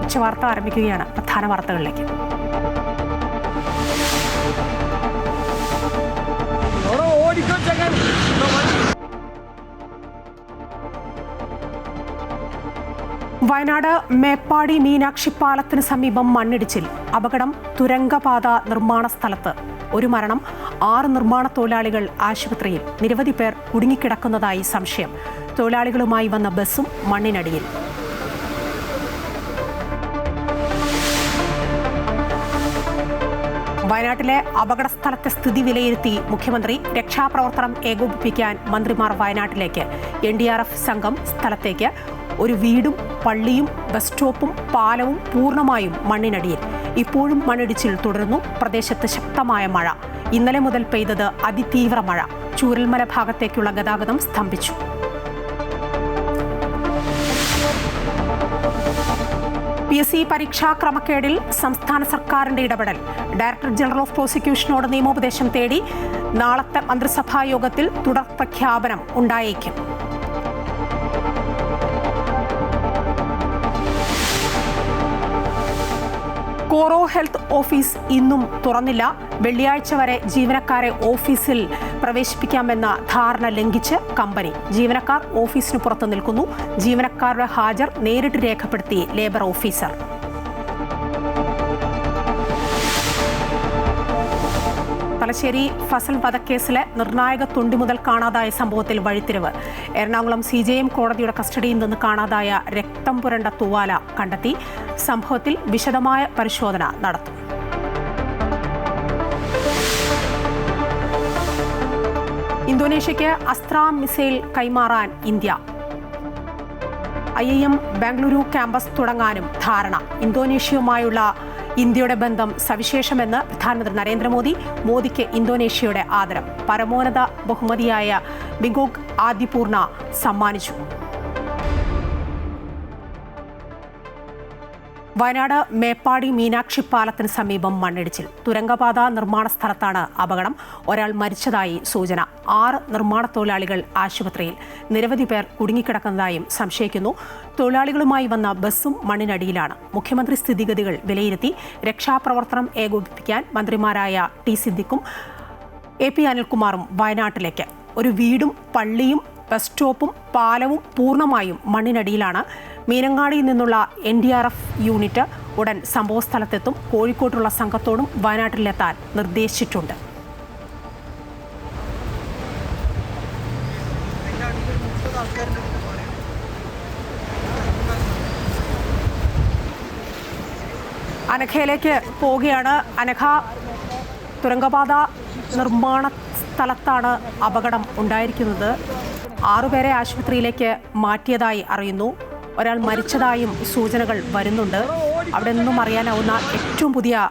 ഉച്ചവാർത്ത ആരംഭിക്കുകയാണ്. പ്രധാന വാർത്തകളിലേക്ക്. വയനാട് മേപ്പാടി മീനാക്ഷി പാലത്തിന് സമീപം മണ്ണിടിച്ചിൽ. അപകടം തുരങ്കപാത നിർമ്മാണ സ്ഥലത്ത്. ഒരു മരണം, 6 നിർമ്മാണ തൊഴിലാളികൾ ആശുപത്രിയിൽ. നിരവധി പേർ കുടുങ്ങിക്കിടക്കുന്നതായി സംശയം. തൊഴിലാളികളുമായി വന്ന ബസ്സും മണ്ണിനടിയിൽ. വയനാട്ടിലെ അപകട സ്ഥലത്തെ സ്ഥിതി വിലയിരുത്തി മുഖ്യമന്ത്രി. രക്ഷാപ്രവർത്തനം ഏകോപിപ്പിക്കാൻ മന്ത്രിമാർ വയനാട്ടിലേക്ക്. NDRF സംഘം സ്ഥലത്തേക്ക്. ഒരു വീടും പള്ളിയും ബസ് സ്റ്റോപ്പും പാലവും പൂർണ്ണമായും മണ്ണിനടിയിൽ. ഇപ്പോഴും മണ്ണിടിച്ചിൽ തുടരുന്നു. പ്രദേശത്ത് ശക്തമായ മഴ. ഇന്നലെ മുതൽ പെയ്തത് അതിതീവ്ര മഴ. ചൂരൽമല ഭാഗത്തേക്കുള്ള ഗതാഗതം സ്തംഭിച്ചു. PSC പരീക്ഷാ ക്രമക്കേടിൽ സംസ്ഥാന സർക്കാരിന്റെ ഇടപെടൽ. ഡയറക്ടർ ജനറൽ ഓഫ് പ്രോസിക്യൂഷനോട് നിയമോപദേശം തേടി. നാളത്തെ മന്ത്രിസഭാ യോഗത്തിൽ തുടർ പ്രഖ്യാപനം ഉണ്ടായേക്കും. കോറോ ഹെൽത്ത് ഓഫീസ് ഇന്നും തുറന്നില്ല. വെള്ളിയാഴ്ച വരെ ജീവനക്കാരെ ഓഫീസിൽ പ്രവേശിപ്പിക്കാമെന്ന ധാരണ ലംഘിച്ച് കമ്പനി. ജീവനക്കാർ ഓഫീസിന് പുറത്ത് നിൽക്കുന്നു. ജീവനക്കാരുടെ ഹാജർ നേരിട്ട് രേഖപ്പെടുത്തി ലേബർ ഓഫീസർ. തലശ്ശേരി ഫസൽ വധക്കേസിലെ നിർണായക തൊണ്ടി മുതൽ കാണാതായ സംഭവത്തിൽ വഴിത്തിരിവ്. എറണാകുളം CJM കോടതിയുടെ കസ്റ്റഡിയിൽ നിന്ന് കാണാതായ രക്തം പുരണ്ട തൂവാല കണ്ടെത്തി. സംഭവത്തിൽ വിശദമായ പരിശോധന നടത്തും. ഇന്തോനേഷ്യയ്ക്ക് അസ്ത്ര മിസൈൽ കൈമാറാൻ ഇന്ത്യ. IIM ബാംഗ്ലൂരു ക്യാമ്പസ് തുടങ്ങാനും ധാരണ. ഇന്തോനേഷ്യയുമായുള്ള ഇന്ത്യയുടെ ബന്ധം സവിശേഷമെന്ന് പ്രധാനമന്ത്രി നരേന്ദ്രമോദി. മോദിക്ക് ഇന്തോനേഷ്യയുടെ ആദരം. പരമോന്നത ബഹുമതിയായ ബിഗോഗ് ആദിപൂർണ സമ്മാനിച്ചു. വയനാട് മേപ്പാടി മീനാക്ഷി പാലത്തിന് സമീപം മണ്ണിടിച്ചിൽ. തുരങ്കപാത നിർമ്മാണ സ്ഥലത്താണ് അപകടം. ഒരാൾ മരിച്ചതായി സൂചന. 6 നിർമ്മാണ തൊഴിലാളികൾ ആശുപത്രിയിൽ. നിരവധി പേർ കുടുങ്ങിക്കിടക്കുന്നതായും സംശയിക്കുന്നു. തൊഴിലാളികളുമായി വന്ന ബസ്സും മണ്ണിനടിയിലാണ്. മുഖ്യമന്ത്രി സ്ഥിതിഗതികൾ വിലയിരുത്തി. രക്ഷാപ്രവർത്തനം ഏകോപിപ്പിക്കാൻ മന്ത്രിമാരായ T. സിദ്ദിഖും AP അനിൽകുമാറും വയനാട്ടിലേക്ക്. ഒരു വീടും പള്ളിയും ബസ് സ്റ്റോപ്പും പാലവും പൂർണ്ണമായും മണ്ണിനടിയിലാണ്. മീനങ്ങാടിയിൽ നിന്നുള്ള NDRF യൂണിറ്റ് ഉടൻ സംഭവസ്ഥലത്തെത്തും. കോഴിക്കോട്ടുള്ള സംഘത്തോടും വയനാട്ടിലെത്താൻ നിർദ്ദേശിച്ചിട്ടുണ്ട്. അനഘയിലേക്ക് പോവുകയാണ്. അനഘ, തുരങ്കപാത നിർമ്മാണ സ്ഥലത്താണ് അപകടം ഉണ്ടായിരിക്കുന്നത്. 6 പേരെ ആശുപത്രിയിലേക്ക് മാറ്റിയതായി അറിയുന്നു. ഒരാൾ മരിച്ചതായും സൂചനകൾ വരുന്നുണ്ട്. അവിടെ നിന്നും അറിയാനാവുന്ന ഏറ്റവും പുതിയ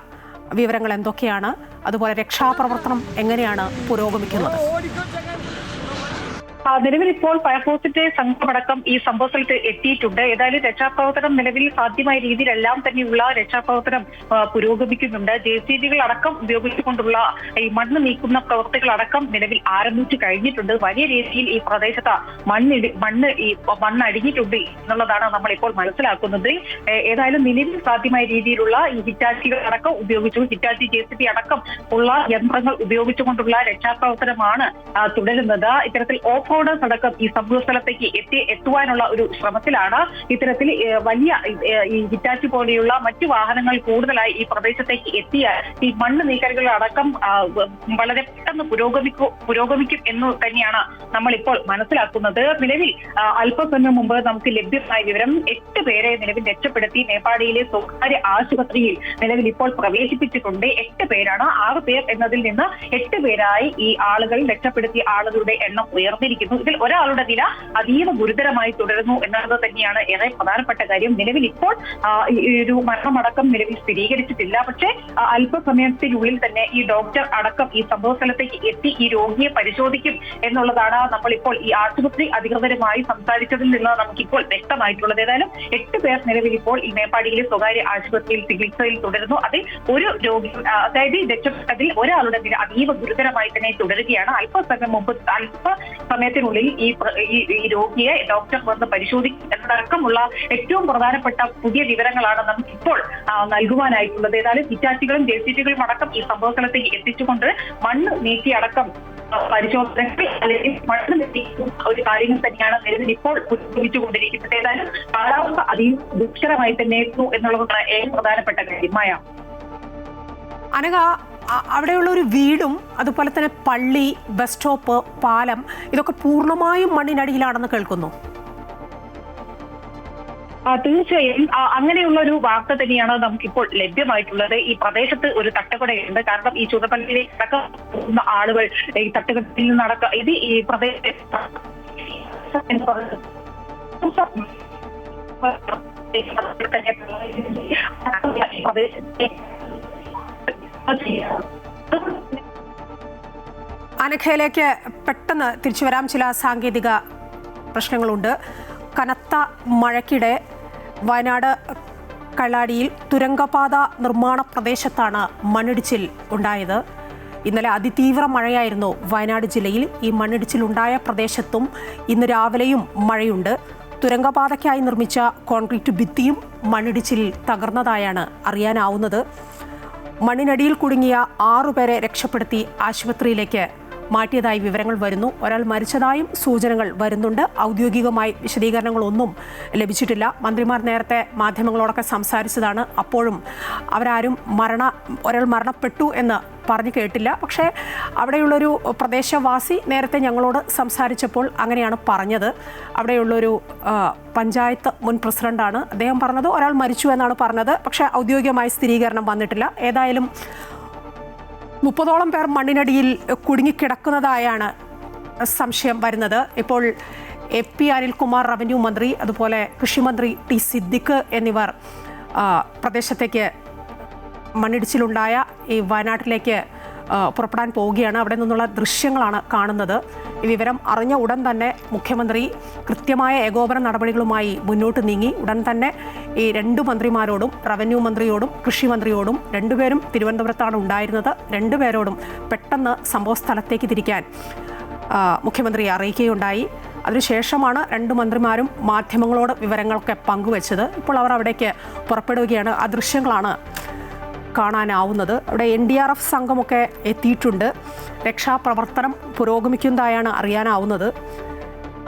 വിവരങ്ങൾ എന്തൊക്കെയാണ്? അതുപോലെ രക്ഷാപ്രവർത്തനം എങ്ങനെയാണ് പുരോഗമിക്കുന്നത്? നിലവിൽ ഇപ്പോൾ ഫയർഫോഴ്സിന്റെ സംഘമടക്കം ഈ സംഭവ സ്ഥലത്ത് എത്തിയിട്ടുണ്ട്. ഏതായാലും രക്ഷാപ്രവർത്തനം നിലവിൽ സാധ്യമായ രീതിയിലെല്ലാം തന്നെയുള്ള രക്ഷാപ്രവർത്തനം പുരോഗമിക്കുന്നുണ്ട്. JCB അടക്കം ഉപയോഗിച്ചുകൊണ്ടുള്ള ഈ മണ്ണ് നീക്കുന്ന പ്രവൃത്തികൾ അടക്കം നിലവിൽ ആരംഭിച്ചു കഴിഞ്ഞിട്ടുണ്ട്. വലിയ രീതിയിൽ ഈ പ്രദേശത്ത് മണ്ണടിഞ്ഞിട്ടുണ്ട് എന്നുള്ളതാണ് നമ്മൾ ഇപ്പോൾ മനസ്സിലാക്കുന്നത്. ഏതായാലും നിലവിൽ സാധ്യമായ രീതിയിലുള്ള ഈ ഹിറ്റാച്ചികൾ അടക്കം ഉപയോഗിച്ചു, ഹിറ്റാച്ചി JCB അടക്കം ഉള്ള യന്ത്രങ്ങൾ ഉപയോഗിച്ചുകൊണ്ടുള്ള രക്ഷാപ്രവർത്തനമാണ് തുടരുന്നത്. ഇത്തരത്തിൽ ഓഫ് റോഡേഴ്സ് അടക്കം ഈ സംഭവ സ്ഥലത്തേക്ക് എത്തുവാനുള്ള ഒരു ശ്രമത്തിലാണ്. ഇത്തരത്തിൽ വലിയ ഈ ഹിറ്റാച്ചി പോലെയുള്ള മറ്റു വാഹനങ്ങൾ കൂടുതലായി ഈ പ്രദേശത്തേക്ക് എത്തിയ ഈ മണ്ണ് നീക്കലുകൾ അടക്കം വളരെ പെട്ടെന്ന് പുരോഗമിക്കും എന്ന് തന്നെയാണ് നമ്മളിപ്പോൾ മനസ്സിലാക്കുന്നത്. നിലവിൽ അല്പസമയം മുമ്പ് നമുക്ക് ലഭ്യമായ വിവരം 8 പേരെ നിലവിൽ രക്ഷപ്പെടുത്തി മേപ്പാടിയിലെ സ്വകാര്യ ആശുപത്രിയിൽ നിലവിൽ ഇപ്പോൾ പ്രവേശിപ്പിച്ചിട്ടുണ്ട്. 8 പേരാണ്. 6 പേർ എന്നതിൽ നിന്ന് 8 പേരായി ഈ ആളുകൾ രക്ഷപ്പെടുത്തിയ ആളുകളുടെ എണ്ണം ഉയർന്നിരിക്കുന്നു. ഇതിൽ ഒരാളുടെ നില അതീവ ഗുരുതരമായി തുടരുന്നു എന്നത് തന്നെയാണ് ഏറെ പ്രധാനപ്പെട്ട കാര്യം. നിലവിൽ ഇപ്പോൾ ഒരു മരണമടക്കം നിലവിൽ സ്ഥിരീകരിച്ചിട്ടില്ല. പക്ഷേ അല്പസമയത്തിനുള്ളിൽ തന്നെ ഈ ഡോക്ടർ അടക്കം ഈ സംഭവ സ്ഥലത്തേക്ക് എത്തി ഈ രോഗിയെ പരിശോധിക്കും എന്നുള്ളതാണ് നമ്മളിപ്പോൾ ഈ ആശുപത്രി അധികൃതരുമായി സംസാരിച്ചതിൽ നിന്ന് നമുക്കിപ്പോൾ വ്യക്തമായിട്ടുള്ളത്. ഏതായാലും 8 പേർ നിലവിൽ ഇപ്പോൾ ഈ മേപ്പാടിയിലെ സ്വകാര്യ ആശുപത്രിയിൽ ചികിത്സയിൽ തുടരുന്നു. അതിൽ ഒരു രോഗി, അതായത് രക്ഷപ്പെട്ടതിൽ ഒരാളുടെ നില അതീവ ഗുരുതരമായി തന്നെ തുടരുകയാണ്. അല്പസമയം സമയത്തിനുള്ളിൽ ഈ രോഗിയെ ഡോക്ടർ വന്ന് പരിശോധിക്കും എന്നതടക്കമുള്ള ഏറ്റവും പ്രധാനപ്പെട്ട പുതിയ വിവരങ്ങളാണ് നമുക്ക് ഇപ്പോൾ നൽകുവാനായിട്ടുള്ളത്. ഏതായാലും ഹിറ്റാച്ചികളും JCBകളും അടക്കം ഈ സംഭവ സ്ഥലത്തേക്ക് എത്തിച്ചുകൊണ്ട് മണ്ണ് നീക്കി അടക്കം പരിശോധനകൾ അല്ലെങ്കിൽ മണ്ണ് നീക്കുന്ന ഒരു കാര്യങ്ങൾ തന്നെയാണ് നിലവിൽ ഇപ്പോൾ പുരോഗമിച്ചുകൊണ്ടിരിക്കുന്നത്. ഏതായാലും കാലാവസ്ഥ അതീവ ദുഷ്കരമായി തന്നെ എന്നുള്ളതാണ് ഏറ്റവും പ്രധാനപ്പെട്ട കാര്യമായ. അനഘ, അവിടെയുള്ള ഒരു വീടും അതുപോലെ തന്നെ പള്ളി, ബസ് സ്റ്റോപ്പ്, പാലം ഇതൊക്കെ പൂർണ്ണമായും മണ്ണിനടിയിലാണെന്ന് കേൾക്കുന്നു. തീർച്ചയായും അങ്ങനെയുള്ള ഒരു വാർത്ത തന്നെയാണ് നമുക്കിപ്പോൾ ലഭ്യമായിട്ടുള്ളത്. ഈ പ്രദേശത്ത് ഒരു തട്ടുകടയുണ്ട്. കാരണം ഈ ചുടപ്പള്ളിയിലേക്ക് നടക്കുന്ന ആളുകൾ ഈ തട്ടുകടയിൽ നടക്കുക ഇത് ഈ പ്രദേശത്തെ അനഘയിലേക്ക് പെട്ടെന്ന് തിരിച്ചു വരാം. ചില സാങ്കേതിക പ്രശ്നങ്ങളുണ്ട്. കനത്ത മഴയ്ക്കിടെ വയനാട് കള്ളാടിയിൽ തുരങ്കപാത നിർമ്മാണ പ്രദേശത്താണ് മണ്ണിടിച്ചിൽ ഉണ്ടായത്. ഇന്നലെ അതിതീവ്ര മഴയായിരുന്നു വയനാട് ജില്ലയിൽ. ഈ മണ്ണിടിച്ചിലുണ്ടായ പ്രദേശത്തും ഇന്ന് രാവിലെയും മഴയുണ്ട്. തുരങ്കപാതയ്ക്കായി നിർമ്മിച്ച കോൺക്രീറ്റ് ഭിത്തിയും മണ്ണിടിച്ചിൽ തകർന്നതായാണ് അറിയാനാവുന്നത്. മണ്ണിനടിയിൽ കുടുങ്ങിയ 6 പേരെ രക്ഷപ്പെടുത്തി ആശുപത്രിയിലേക്ക് മാറ്റിയതായി വിവരങ്ങൾ വരുന്നു. ഒരാൾ മരിച്ചതായും സൂചനകൾ വരുന്നുണ്ട്. ഔദ്യോഗികമായി വിശദീകരണങ്ങളൊന്നും ലഭിച്ചിട്ടില്ല. മന്ത്രിമാർ നേരത്തെ മാധ്യമങ്ങളോടൊക്കെ സംസാരിച്ചതാണ്. അപ്പോഴും അവരാരും ഒരാൾ മരണപ്പെട്ടു എന്ന് പറഞ്ഞു കേട്ടില്ല. പക്ഷേ അവിടെയുള്ളൊരു പ്രദേശവാസി നേരത്തെ ഞങ്ങളോട് സംസാരിച്ചപ്പോൾ അങ്ങനെയാണ് പറഞ്ഞത്. അവിടെയുള്ളൊരു പഞ്ചായത്ത് മുൻ പ്രസിഡന്റാണ്. അദ്ദേഹം പറഞ്ഞത് ഒരാൾ മരിച്ചു എന്നാണ് പറഞ്ഞത്. പക്ഷേ ഔദ്യോഗികമായി സ്ഥിരീകരണം വന്നിട്ടില്ല. ഏതായാലും 30ഓളം പേർ മണ്ണിനടിയിൽ കുടുങ്ങിക്കിടക്കുന്നതായാണ് സംശയം വരുന്നത്. ഇപ്പോൾ AP അനിൽകുമാർ റവന്യൂ മന്ത്രി, അതുപോലെ കൃഷിമന്ത്രി T സിദ്ദിഖ് എന്നിവർ പ്രദേശത്തേക്ക് മണ്ണിടിച്ചിലുണ്ടായ ഈ വയനാട്ടിലേക്ക് പുറപ്പെടാൻ പോവുകയാണ്. അവിടെ നിന്നുള്ള ദൃശ്യങ്ങളാണ് കാണുന്നത്. ഈ വിവരം അറിഞ്ഞ ഉടൻ തന്നെ മുഖ്യമന്ത്രി കൃത്യമായ ഏകോപന നടപടികളുമായി മുന്നോട്ട് നീങ്ങി. ഉടൻ തന്നെ ഈ 2 മന്ത്രിമാരോടും, റവന്യൂ മന്ത്രിയോടും കൃഷി മന്ത്രിയോടും, 2 പേരും തിരുവനന്തപുരത്താണ് ഉണ്ടായിരുന്നത്, 2 പേരോടും പെട്ടെന്ന് സംഭവ സ്ഥലത്തേക്ക് തിരിക്കാൻ മുഖ്യമന്ത്രി അറിയിക്കുകയുണ്ടായി. അതിനുശേഷമാണ് 2 മന്ത്രിമാരും മാധ്യമങ്ങളോട് വിവരങ്ങളൊക്കെ പങ്കുവച്ചത്. ഇപ്പോൾ അവർ അവിടേക്ക് പുറപ്പെടുകയാണ്. ആ ദൃശ്യങ്ങളാണ് കാണാനാവുന്നത്. അവിടെ NDRF സംഘമൊക്കെ എത്തിയിട്ടുണ്ട്. രക്ഷാപ്രവർത്തനം പുരോഗമിക്കുന്നതായാണ് അറിയാനാവുന്നത്.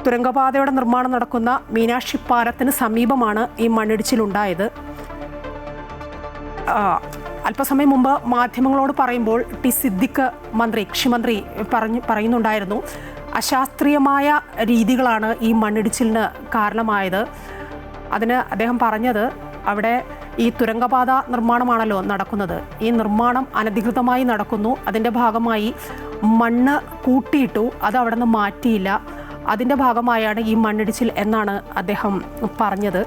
തുരങ്കപാതയുടെ നിർമ്മാണം നടക്കുന്ന മീനാക്ഷി പാലത്തിന് സമീപമാണ് ഈ മണ്ണിടിച്ചിലുണ്ടായത്. അല്പസമയം മുമ്പ് മാധ്യമങ്ങളോട് പറയുമ്പോൾ T സിദ്ദിഖ് കൃഷിമന്ത്രി പറയുന്നുണ്ടായിരുന്നു, അശാസ്ത്രീയമായ രീതികളാണ് ഈ മണ്ണിടിച്ചിലിന് കാരണമായത്. അതിന് അദ്ദേഹം പറഞ്ഞത്, അവിടെ ഈ തുരങ്കപാത നിർമ്മാണമാണല്ലോ നടക്കുന്നത്. ഈ നിർമ്മാണം അനധികൃതമായി നടക്കുന്നു. അതിൻ്റെ ഭാഗമായി മണ്ണ് കൂട്ടിയിട്ടു, അത് അവിടെ നിന്ന് മാറ്റിയില്ല. അതിൻ്റെ ഭാഗമായാണ് ഈ മണ്ണിടിച്ചിൽ എന്നാണ് അദ്ദേഹം പറഞ്ഞത്.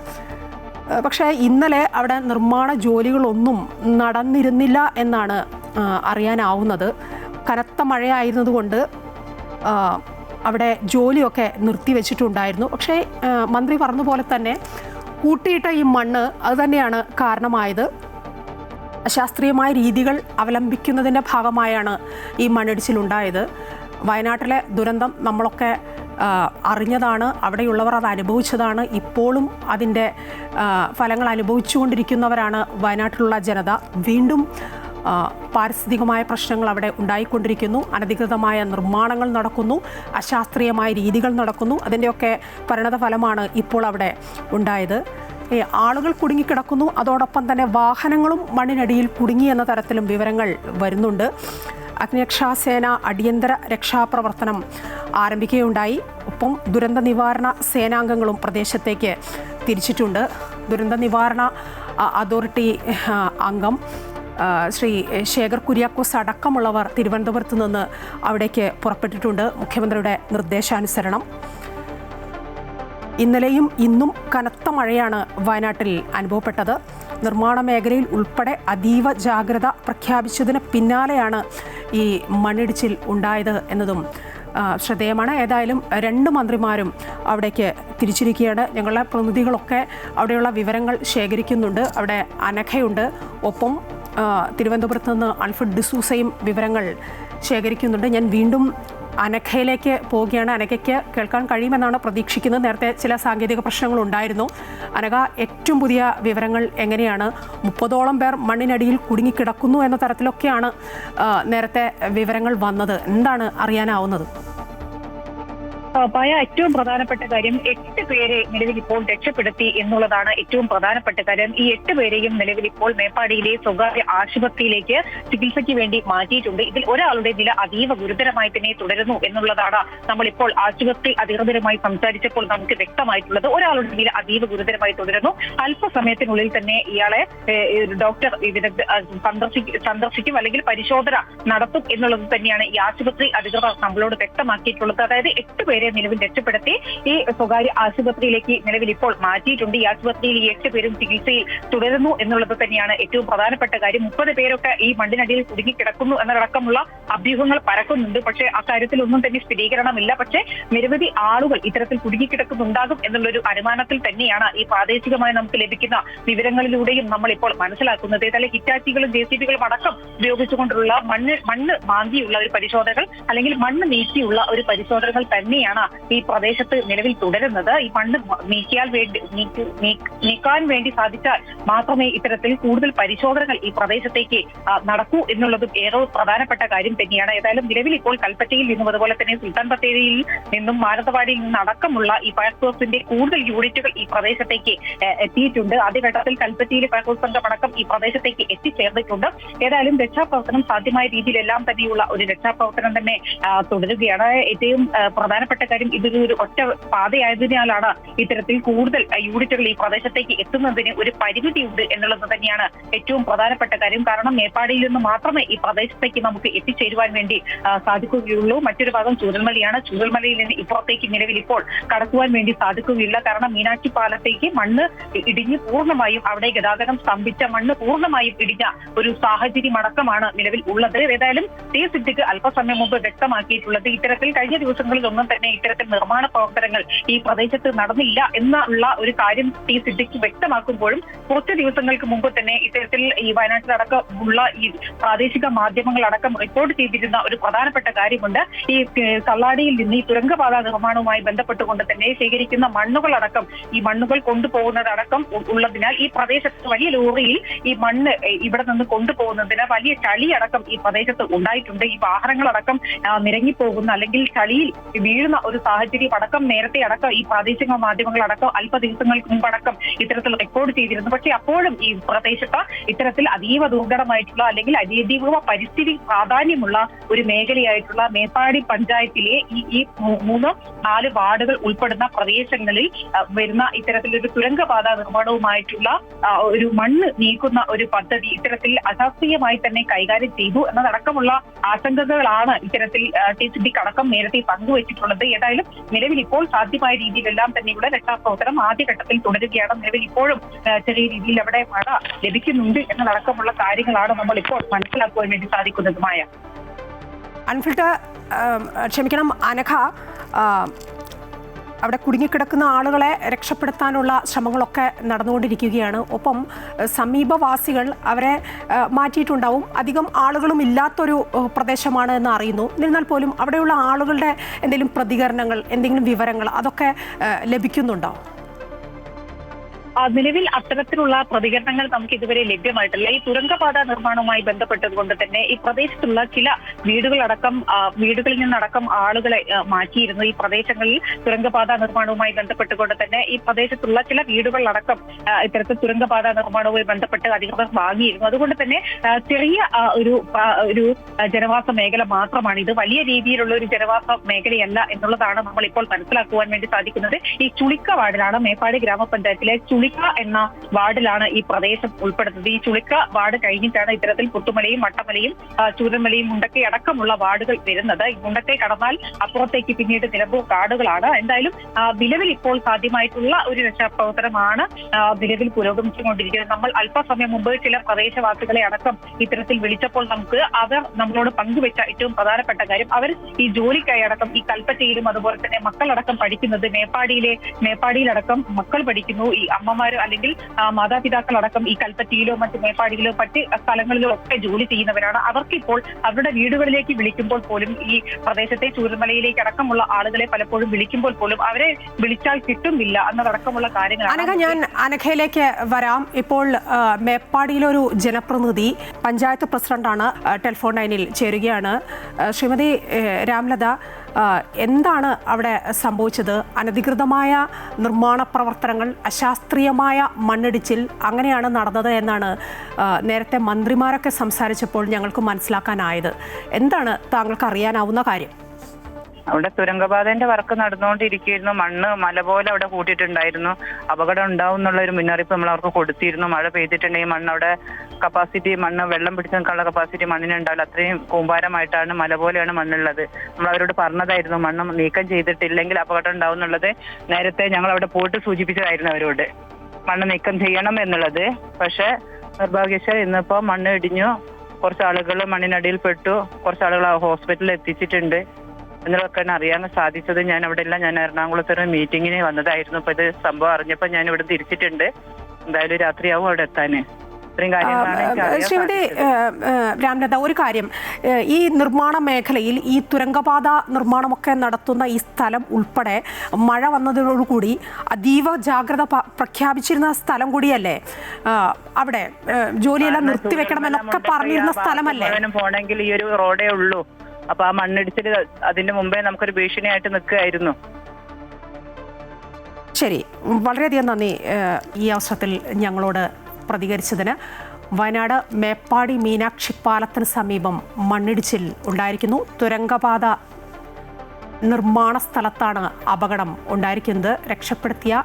പക്ഷേ ഇന്നലെ അവിടെ നിർമ്മാണ ജോലികളൊന്നും നടന്നിരുന്നില്ല എന്നാണ് അറിയാനാവുന്നത്. കനത്ത മഴയായിരുന്നതുകൊണ്ട് അവിടെ ജോലിയൊക്കെ നിർത്തിവെച്ചിട്ടുണ്ടായിരുന്നു. പക്ഷേ മന്ത്രി പറഞ്ഞ പോലെ തന്നെ കൂട്ടിയിട്ട ഈ മണ്ണ് അതുതന്നെയാണ് കാരണമായത്. അശാസ്ത്രീയമായ രീതികൾ അവലംബിക്കുന്നതിൻ്റെ ഭാഗമായാണ് ഈ മണ്ണിടിച്ചിലുണ്ടായത്. വയനാട്ടിലെ ദുരന്തം നമ്മളൊക്കെ അറിഞ്ഞതാണ്. അവിടെയുള്ളവർ അത് അനുഭവിച്ചതാണ്. ഇപ്പോഴും അതിൻ്റെ ഫലങ്ങൾ അനുഭവിച്ചുകൊണ്ടിരിക്കുന്നവരാണ് വയനാട്ടിലുള്ള ജനത. വീണ്ടും പാരിസ്ഥിതികമായ പ്രശ്നങ്ങൾ അവിടെ ഉണ്ടായിക്കൊണ്ടിരിക്കുന്നു. അനധികൃതമായ നിർമ്മാണങ്ങൾ നടക്കുന്നു, അശാസ്ത്രീയമായ രീതികൾ നടക്കുന്നു. അതിൻ്റെയൊക്കെ പരിണതഫലമാണ് ഇപ്പോൾ അവിടെ ഉണ്ടായത്. ആളുകൾ കുടുങ്ങിക്കിടക്കുന്നു. അതോടൊപ്പം തന്നെ വാഹനങ്ങളും മണ്ണിനടിയിൽ കുടുങ്ങി എന്ന തരത്തിലും വിവരങ്ങൾ വരുന്നുണ്ട്. അഗ്നിരക്ഷാസേന അടിയന്തര രക്ഷാപ്രവർത്തനം ആരംഭിക്കുകയുണ്ടായി. ഒപ്പം ദുരന്ത നിവാരണ സേനാംഗങ്ങളും പ്രദേശത്തേക്ക് തിരിച്ചിട്ടുണ്ട്. ദുരന്ത നിവാരണ അതോറിറ്റി അംഗം ശ്രീ ശേഖർ കുര്യാക്കോസ് അടക്കമുള്ളവർ തിരുവനന്തപുരത്ത് നിന്ന് അവിടേക്ക് പുറപ്പെട്ടിട്ടുണ്ട്. മുഖ്യമന്ത്രിയുടെ നിർദ്ദേശാനുസരണം ഇന്നലെയും ഇന്നും കനത്ത മഴയാണ് വയനാട്ടിൽ അനുഭവപ്പെട്ടത്. നിർമ്മാണ മേഖലയിൽ ഉൾപ്പെടെ അതീവ ജാഗ്രത പ്രഖ്യാപിച്ചതിന് പിന്നാലെയാണ് ഈ മണ്ണിടിച്ചിൽ ഉണ്ടായത് എന്നതും ശ്രദ്ധേയമാണ്. ഏതായാലും 2 മന്ത്രിമാരും അവിടേക്ക് തിരിച്ചിരിക്കുകയാണ്. ഞങ്ങളുടെ പ്രതിനിധികളൊക്കെ അവിടെയുള്ള വിവരങ്ങൾ ശേഖരിക്കുന്നുണ്ട്. അവിടെ അനഘയുണ്ട്. ഒപ്പം തിരുവനന്തപുരത്ത് നിന്ന് ആൽഫ്രഡ് ഡിസൂസയും വിവരങ്ങൾ ശേഖരിക്കുന്നുണ്ട്. ഞാൻ വീണ്ടും അനഘയിലേക്ക് പോവുകയാണ്. അനഘയ്ക്ക് കേൾക്കാൻ കഴിയുമെന്നാണ് പ്രതീക്ഷിക്കുന്നത്. നേരത്തെ ചില സാങ്കേതിക പ്രശ്നങ്ങളുണ്ടായിരുന്നു. അനഘ, ഏറ്റവും പുതിയ വിവരങ്ങൾ എങ്ങനെയാണ്? 30ഓളം പേർ മണ്ണിനടിയിൽ കുടുങ്ങിക്കിടക്കുന്നു എന്ന തരത്തിലൊക്കെയാണ് നേരത്തെ വിവരങ്ങൾ വന്നത്. എന്താണ് അറിയാനാവുന്നത്? ഏറ്റവും പ്രധാനപ്പെട്ട കാര്യം 8 പേരെ നിലവിൽ ഇപ്പോൾ രക്ഷപ്പെടുത്തി എന്നുള്ളതാണ് ഏറ്റവും പ്രധാനപ്പെട്ട കാര്യം. ഈ 8 പേരെയും നിലവിൽ ഇപ്പോൾ മേപ്പാടിയിലെ സ്വകാര്യ ആശുപത്രിയിലേക്ക് ചികിത്സയ്ക്ക് വേണ്ടി മാറ്റിയിട്ടുണ്ട്. ഇതിൽ ഒരാളുടെ നില അതീവ ഗുരുതരമായി തന്നെ തുടരുന്നു എന്നുള്ളതാണ് നമ്മളിപ്പോൾ ആശുപത്രി അധികൃതരുമായി സംസാരിച്ചപ്പോൾ നമുക്ക് വ്യക്തമായിട്ടുള്ളത്. ഒരാളുടെ നില അതീവ ഗുരുതരമായി തുടരുന്നു. അല്പസമയത്തിനുള്ളിൽ തന്നെ ഇയാളെ ഡോക്ടർ സന്ദർശിക്കും അല്ലെങ്കിൽ പരിശോധന നടത്തും എന്നുള്ളത് തന്നെയാണ് ഈ ആശുപത്രി അധികൃതർ നമ്മളോട് വ്യക്തമാക്കിയിട്ടുള്ളത്. അതായത് 8 പേരെ നിലവിൽ രക്ഷപ്പെടുത്തി ഈ സ്വകാര്യ ആശുപത്രിയിലേക്ക് നിലവിൽ ഇപ്പോൾ മാറ്റിയിട്ടുണ്ട്. ഈ ആശുപത്രിയിൽ ഈ 8 പേരും ചികിത്സയിൽ തുടരുന്നു എന്നുള്ളത് തന്നെയാണ് ഏറ്റവും പ്രധാനപ്പെട്ട കാര്യം. 30 പേരൊക്കെ ഈ മണ്ണിനടിയിൽ കുടുങ്ങിക്കിടക്കുന്നു എന്നതടക്കമുള്ള അഭ്യൂഹങ്ങൾ പരക്കുന്നുണ്ട്. പക്ഷേ അക്കാര്യത്തിൽ ഒന്നും തന്നെ സ്ഥിരീകരണമില്ല. പക്ഷേ നിരവധി ആളുകൾ ഇത്തരത്തിൽ കുടുങ്ങിക്കിടക്കുന്നുണ്ടാകും എന്നുള്ളൊരു അനുമാനത്തിൽ തന്നെയാണ് ഈ പ്രാദേശികമായി നമുക്ക് ലഭിക്കുന്ന വിവരങ്ങളിലൂടെയും നമ്മൾ ഇപ്പോൾ മനസ്സിലാക്കുന്നത്. ഏതായാലും ഹിറ്റാച്ചികളും JCBകളും അടക്കം ഉപയോഗിച്ചുകൊണ്ടുള്ള മണ്ണ് മാന്തിയുള്ള ഒരു പരിശോധനകൾ അല്ലെങ്കിൽ മണ്ണ് നീക്കിയുള്ള ഒരു പരിശോധനകൾ തന്നെയാണ് ഈ പ്രദേശത്ത് നിലവിൽ തുടരുന്നത്. ഈ മണ്ണ് നീക്കാൻ വേണ്ടി സാധിച്ചാൽ മാത്രമേ ഇത്തരത്തിൽ കൂടുതൽ പരിശോധനകൾ ഈ പ്രദേശത്തേക്ക് നടക്കൂ എന്നുള്ളതും ഏറെ പ്രധാനപ്പെട്ട കാര്യം തന്നെയാണ്. ഏതായാലും നിലവിൽ ഇപ്പോൾ കൽപ്പറ്റയിൽ നിന്നും അതുപോലെ തന്നെ സുൽത്താൻ ബത്തേരിയിൽ നിന്നും മാനന്തവാടിയിൽ നിന്നും അടക്കമുള്ള ഈ ഫയർഫോഴ്സിന്റെ കൂടുതൽ യൂണിറ്റുകൾ ഈ പ്രദേശത്തേക്ക് എത്തിയിട്ടുണ്ട്. ആദ്യഘട്ടത്തിൽ കൽപ്പറ്റയിലെ ഫയർഫോഴ്സ് സംഘം അടക്കം ഈ പ്രദേശത്തേക്ക് എത്തിച്ചേർന്നിട്ടുണ്ട്. ഏതായാലും രക്ഷാപ്രവർത്തനം സാധ്യമായ രീതിയിലെല്ലാം തന്നെയുള്ള ഒരു രക്ഷാപ്രവർത്തനം തന്നെ തുടരുകയാണ്. ഏറ്റവും പ്രധാനപ്പെട്ട കാര്യം ഇതൊരു ഒറ്റ പാതയായതിനാലാണ് ഇത്തരത്തിൽ കൂടുതൽ യൂണിറ്റുകൾ ഈ പ്രദേശത്തേക്ക് എത്തുന്നതിന് ഒരു പരിമിതിയുണ്ട് എന്നുള്ളത് തന്നെയാണ് ഏറ്റവും പ്രധാനപ്പെട്ട കാര്യം. കാരണം മേപ്പാടിയിൽ നിന്ന് മാത്രമേ ഈ പ്രദേശത്തേക്ക് നമുക്ക് എത്തിച്ചേരുവാൻ വേണ്ടി സാധിക്കുകയുള്ളൂ. മറ്റൊരു ഭാഗം ചൂരൽമലയാണ്. ചൂരൽമലയിൽ നിന്ന് ഇപ്പുറത്തേക്ക് നിലവിൽ ഇപ്പോൾ കടക്കുവാൻ വേണ്ടി സാധിക്കുകയില്ല. കാരണം മീനാക്ഷി പാലത്തേക്ക് മണ്ണ് ഇടിഞ്ഞ് പൂർണ്ണമായും അവിടെ ഗതാഗതം സ്തംഭിച്ച മണ്ണ് പൂർണ്ണമായും ഇടിഞ്ഞ ഒരു സാഹചര്യം അടക്കമാണ് നിലവിൽ ഉള്ളത്. ഏതായാലും സിദ്ദിഖ് അല്പസമയം മുമ്പ് വ്യക്തമാക്കിയിട്ടുള്ളത് ഇത്തരത്തിൽ കഴിഞ്ഞ ദിവസങ്ങളിലൊന്നും തന്നെ ഇത്തരത്തിൽ നിർമ്മാണ പ്രവർത്തനങ്ങൾ ഈ പ്രദേശത്ത് നടന്നില്ല എന്നുള്ള ഒരു കാര്യം സിദ്ദിഖ് വ്യക്തമാക്കുമ്പോഴും കുറച്ച് ദിവസങ്ങൾക്ക് മുമ്പ് തന്നെ ഇത്തരത്തിൽ ഈ വയനാട്ടിലടക്കമുള്ള ഈ പ്രാദേശിക മാധ്യമങ്ങളടക്കം റിപ്പോർട്ട് ചെയ്തിരുന്ന ഒരു പ്രധാനപ്പെട്ട കാര്യമുണ്ട്. ഈ കള്ളാടിയിൽ നിന്ന് ഈ തുരങ്കപാത നിർമ്മാണവുമായി ബന്ധപ്പെട്ടുകൊണ്ട് തന്നെ ശേഖരിക്കുന്ന മണ്ണുകളടക്കം ഈ മണ്ണുകൾ കൊണ്ടുപോകുന്നതടക്കം ഉള്ളതിനാൽ ഈ പ്രദേശത്ത് വലിയ ലോറിയിൽ ഈ മണ്ണ് ഇവിടെ നിന്ന് കൊണ്ടുപോകുന്നതിന് വലിയ ചളിയടക്കം ഈ പ്രദേശത്ത് ഉണ്ടായിട്ടുണ്ട്. ഈ വാഹനങ്ങളടക്കം നിരങ്ങിപ്പോകുന്ന അല്ലെങ്കിൽ ചളിയിൽ വീഴുന്ന ഒരു സാഹചര്യം അടക്കം നേരത്തെ അടക്കം ഈ പ്രാദേശിക മാധ്യമങ്ങളടക്കം അല്പ ദിവസങ്ങൾക്ക് മുമ്പടക്കം ഇത്തരത്തിൽ റെക്കോർഡ് ചെയ്തിരുന്നു. പക്ഷേ അപ്പോഴും ഈ പ്രദേശത്ത് ഇത്തരത്തിൽ അതീവ ദുർഘടമായിട്ടുള്ള അല്ലെങ്കിൽ അതീവ പരിസ്ഥിതി പ്രാധാന്യമുള്ള ഒരു മേഖലയായിട്ടുള്ള മേപ്പാടി പഞ്ചായത്തിലെ ഈ 3-4 വാർഡുകൾ ഉൾപ്പെടുന്ന പ്രദേശങ്ങളിൽ വരുന്ന ഇത്തരത്തിലൊരു തുരങ്കപാത നിർമ്മാണവുമായിട്ടുള്ള ഒരു മണ്ണ് നീക്കുന്ന ഒരു പദ്ധതി ഇത്തരത്തിൽ അശാസ്ത്രീയമായി തന്നെ കൈകാര്യം ചെയ്തു എന്നതടക്കമുള്ള ആശങ്കകളാണ് ഇത്തരത്തിൽ സിദ്ദിഖ് അടക്കം നേരത്തെ പങ്കുവച്ചിട്ടുള്ളത്. ഏതായാലും നിലവിൽ ഇപ്പോൾ സാധ്യമായ രീതിയിലെല്ലാം തന്നെയുള്ള രക്ഷാപ്രവർത്തനം ആദ്യഘട്ടത്തിൽ തുടരുകയാണ്. നിലവിൽ ഇപ്പോഴും ചെറിയ രീതിയിൽ അവിടെ മഴ ലഭിക്കുന്നുണ്ട് എന്നതടക്കമുള്ള കാര്യങ്ങളാണ് നമ്മൾ ഇപ്പോൾ മനസ്സിലാക്കുവാൻ വേണ്ടി സാധിക്കുന്നതുമായ. അനഘ, അവിടെ കുടുങ്ങിക്കിടക്കുന്ന ആളുകളെ രക്ഷപ്പെടുത്താനുള്ള ശ്രമങ്ങളൊക്കെ നടന്നുകൊണ്ടിരിക്കുകയാണ്. ഒപ്പം സമീപവാസികൾ അവരെ മാറ്റിയിട്ടുണ്ടാവും. അധികം ആളുകളും ഇല്ലാത്തൊരു പ്രദേശമാണ് എന്ന് അറിയുന്നു. എന്നിരുന്നാൽ പോലും അവിടെയുള്ള ആളുകളുടെ എന്തെങ്കിലും പ്രതികരണങ്ങൾ, എന്തെങ്കിലും വിവരങ്ങൾ അതൊക്കെ ലഭിക്കുന്നുണ്ടോ? നിലവിൽ അത്തരത്തിലുള്ള പ്രതികരണങ്ങൾ നമുക്ക് ഇതുവരെ ലഭ്യമായിട്ടില്ല. ഈ തുരങ്കപാത നിർമ്മാണവുമായി ബന്ധപ്പെട്ടതുകൊണ്ട് തന്നെ ഈ പ്രദേശത്തുള്ള ചില വീടുകളിൽ നിന്നടക്കം ആളുകളെ മാറ്റിയിരുന്നു. ഈ പ്രദേശങ്ങളിൽ തുരങ്കപാത നിർമ്മാണവുമായി ബന്ധപ്പെട്ടുകൊണ്ട് തന്നെ ഈ പ്രദേശത്തുള്ള ചില വീടുകളിലടക്കം ഇത്തരത്തിൽ തുരങ്കപാത നിർമ്മാണവുമായി ബന്ധപ്പെട്ട് അധികൃതർ വാങ്ങിയിരുന്നു. അതുകൊണ്ട് തന്നെ ചെറിയ ഒരു ജനവാസ മേഖല മാത്രമാണ് ഇത്. വലിയ രീതിയിലുള്ള ഒരു ജനവാസ മേഖലയല്ല എന്നുള്ളതാണ് നമ്മൾ ഇപ്പോൾ മനസ്സിലാക്കുവാൻ വേണ്ടി സാധിക്കുന്നത്. ഈ ചുളിക്ക വാർഡിലാണ്, മേപ്പാടി ഗ്രാമപഞ്ചായത്തിലെ ചുളിക്ക എന്ന വാർഡിലാണ് ഈ പ്രദേശം ഉൾപ്പെടുന്നത്. ഈ ചുളിക്ക വാർഡ് കഴിഞ്ഞിട്ടാണ് ഇത്തരത്തിൽ പുത്തുമലയും മട്ടമലയും ചൂരൽമലയും മുണ്ടക്കൈ അടക്കമുള്ള വാർഡുകൾ വരുന്നത്. ഈ മുണ്ടക്കൈ കടന്നാൽ അപ്പുറത്തേക്ക് പിന്നീട് നിലമ്പൂർ കാടുകളാണ്. എന്തായാലും നിലവിൽ ഇപ്പോൾ സാധ്യമായിട്ടുള്ള ഒരു രക്ഷാപ്രവർത്തനമാണ് നിലവിൽ പുരോഗമിച്ചുകൊണ്ടിരിക്കുന്നത്. നമ്മൾ അല്പസമയം മുമ്പ് ചില പ്രദേശവാസികളെ അടക്കം ഇത്തരത്തിൽ വിളിച്ചപ്പോൾ അവർ നമ്മളോട് പങ്കുവെച്ച ഏറ്റവും പ്രധാനപ്പെട്ട കാര്യം, അവർ ഈ ജോലിക്കായി അടക്കം ഈ കൽപ്പറ്റയിലും അതുപോലെ തന്നെ മക്കളടക്കം പഠിക്കുന്നത് മേപ്പാടിയിലടക്കം മക്കൾ പഠിക്കുന്നു. ഈ അമ്മമാർ അമ്മമാരും അല്ലെങ്കിൽ മാതാപിതാക്കളടക്കം ഈ കൽപ്പറ്റയിലോ മറ്റ് മേപ്പാടിയിലോ മറ്റ് സ്ഥലങ്ങളിലോ ഒക്കെ ജോലി ചെയ്യുന്നവരാണ്. അവർക്കിപ്പോൾ അവരുടെ വീടുകളിലേക്ക് വിളിക്കുമ്പോൾ പോലും ഈ പ്രദേശത്തെ ചൂരൽമലയിലേക്ക് അടക്കമുള്ള ആളുകളെ പലപ്പോഴും വിളിക്കുമ്പോൾ പോലും അവരെ വിളിച്ചാൽ കിട്ടുന്നില്ല എന്നതടക്കമുള്ള കാര്യങ്ങളാണ്. ഞാൻ അനഘയിലേക്ക് വരാം. ഇപ്പോൾ മേപ്പാടിയിലൊരു ജനപ്രതിനിധി പഞ്ചായത്ത് പ്രസിഡന്റാണ് ടെലിഫോൺ ലൈനിൽ ചേരുകയാണ്. ശ്രീമതി രാംലത, എന്താണ് അവിടെ സംഭവിച്ചത്? അനധികൃതമായ നിർമ്മാണ പ്രവർത്തനങ്ങൾ, അശാസ്ത്രീയമായ മണ്ണിടിച്ചിൽ അങ്ങനെയാണ് നടന്നത് എന്നാണ് നേരത്തെ മന്ത്രിമാരൊക്കെ സംസാരിച്ചപ്പോൾ ഞങ്ങൾക്ക് മനസ്സിലാക്കാനായത്. എന്താണ് താങ്കൾക്ക് അറിയാനാവുന്ന കാര്യം? അവിടെ തുരങ്കപാതന്റെ വർക്ക് നടന്നുകൊണ്ടിരിക്കുന്നു. മണ്ണ് മല പോലെ അവിടെ കൂട്ടിയിട്ടുണ്ടായിരുന്നു. അപകടം ഉണ്ടാവും എന്നുള്ള ഒരു മുന്നറിയിപ്പ് നമ്മൾ അവർക്ക് കൊടുത്തിരുന്നു. മഴ പെയ്തിട്ടുണ്ടെങ്കിൽ മണ്ണ് അവിടെ മണ്ണ് വെള്ളം പിടിച്ചു നിൽക്കാനുള്ള കപ്പാസിറ്റി മണ്ണിനുണ്ടാവില്ല. അത്രയും കൂമ്പാരമായിട്ടാണ്, മല പോലെയാണ് മണ്ണുള്ളത്. നമ്മൾ അവരോട് പറഞ്ഞതായിരുന്നു മണ്ണ് നീക്കം ചെയ്തിട്ടില്ലെങ്കിൽ അപകടം ഉണ്ടാവും എന്നുള്ളത്. നേരത്തെ ഞങ്ങൾ അവിടെ പോയിട്ട് സൂചിപ്പിച്ചതായിരുന്നു അവരോട് മണ്ണ് നീക്കം ചെയ്യണം എന്നുള്ളത്. പക്ഷെ നിർഭാഗ്യവശാൽ ഇന്നിപ്പോ മണ്ണ് ഇടിഞ്ഞു. കുറച്ച് ആളുകൾ മണ്ണിനടിയിൽ പെട്ടു. കുറച്ച് ആളുകൾ ഹോസ്പിറ്റലിൽ എത്തിച്ചിട്ടുണ്ട് എന്നുള്ളതൊക്കെയാണ് അറിയാൻ സാധിച്ചത്. ഞാൻ അവിടെ ഇല്ല, ഞാൻ എറണാകുളത്തൊരു മീറ്റിങ്ങിന് വന്നതായിരുന്നു. അപ്പൊ ഇത് സംഭവം അറിഞ്ഞപ്പോൾ ഞാൻ ഇവിടെ തിരിച്ചിട്ടുണ്ട്. എന്തായാലും രാത്രിയാവും അവിടെ എത്താന്. ഇത്രയും കാര്യങ്ങളാണ്. ശ്രീമതി രാംലത, ഒരു കാര്യം, ഈ നിർമ്മാണ മേഖലയിൽ ഈ തുരങ്കപാത നിർമ്മാണമൊക്കെ നടത്തുന്ന ഈ സ്ഥലം ഉൾപ്പെടെ മഴ വന്നതോടുകൂടി അതീവ ജാഗ്രത പ്രഖ്യാപിച്ചിരുന്ന സ്ഥലം കൂടിയല്ലേ? അവിടെ ജോലിയെല്ലാം നിർത്തിവെക്കണമെന്നൊക്കെ പറഞ്ഞിരുന്ന സ്ഥലമല്ലേ? പോണെങ്കിൽ ഈ ഒരു റോഡേ ഉള്ളൂ. അപ്പൊ ആ മണ്ണിടിച്ചിൽ അതിന്റെ മുമ്പേ നമുക്കൊരു ഭീഷണിയായിട്ട് നിൽക്കുകയായിരുന്നു. ശരി, വളരെയധികം നന്ദി ഈ അവസരത്തിൽ ഞങ്ങളോട് പ്രതികരിച്ചതിന്. വയനാട് മേപ്പാടി മീനാക്ഷി പാലത്തിന് സമീപം മണ്ണിടിച്ചിൽ ഉണ്ടായിരിക്കുന്നു. തുരങ്കപാത നിർമ്മാണ സ്ഥലത്താണ് അപകടം ഉണ്ടായിരിക്കുന്നത്. രക്ഷപ്പെടുത്തിയ